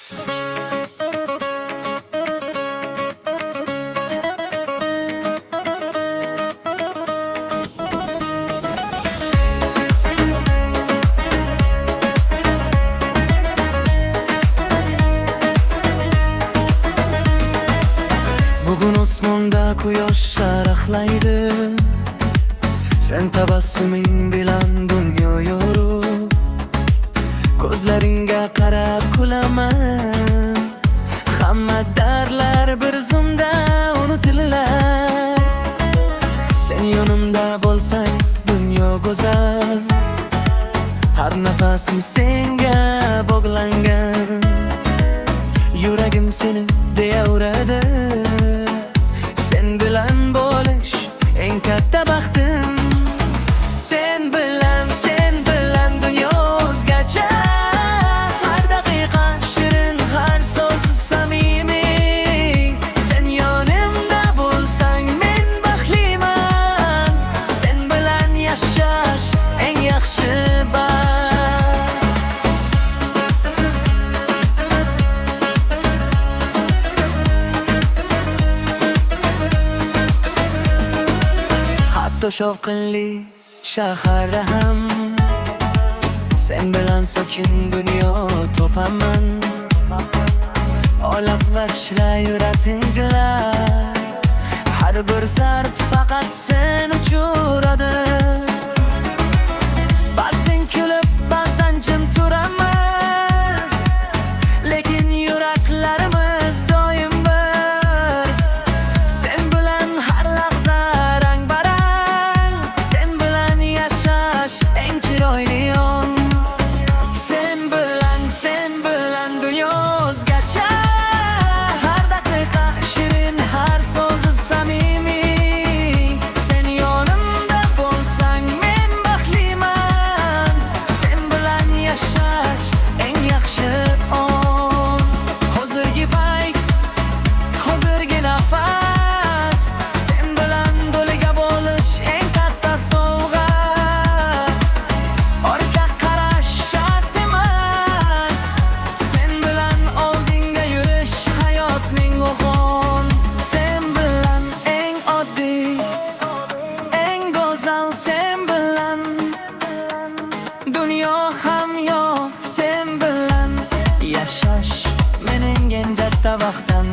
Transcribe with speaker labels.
Speaker 1: Bugun osmonda quyosh sharaqlaydi. Sen tabassuming bilan dunyo yorug'. Ko'zlaringga qarab kulaman. Hamma dardlar bir zumda unutilar. Sen yonimda bo'lsang dunyo go'zal. Har nafasim senga bog'langan. Yuragim seni deyaveradi. Sen bilan bo'lish eng katta baxtim. Sen bilan dunyo o'zgacha. Har daqiqa shirin, har so'z samimiy. Sen yonimda bo'lsang men baxtliman. Sen bilan yashash eng yaxshi baxt. Hatto shovqinli shaharda ham sen bilan sokin dunyo topaman. Olaq va tishlayura tinglar. Har bir zarb faqat sen uchuradi. Ba'zan kulib, ba'zan jim turamiz, lekin yuraklarimiz doim bir. Sen bilan har lahza rang-barang. Sen bilan yashash eng chiroyli on. Sen bilan dunyo o'zgacha. Har daqiqa shirin, har so'z samimiy. Sen yonimda bo'lsang men baxtliman. Sen bilan yashash eng yaxshi on. Hozirgi payt, hozirgi nafas. Sen bilan birga bo'lish eng katta sovg'a. Orqa qarash shart emas. Sen bilan oldinga yurish hayotning o'g'on. Sen bilan eng oddiy, eng go'zal. Sen bilan dunyo ham yo'q. Sen bilan yashash mening eng katta baxtim.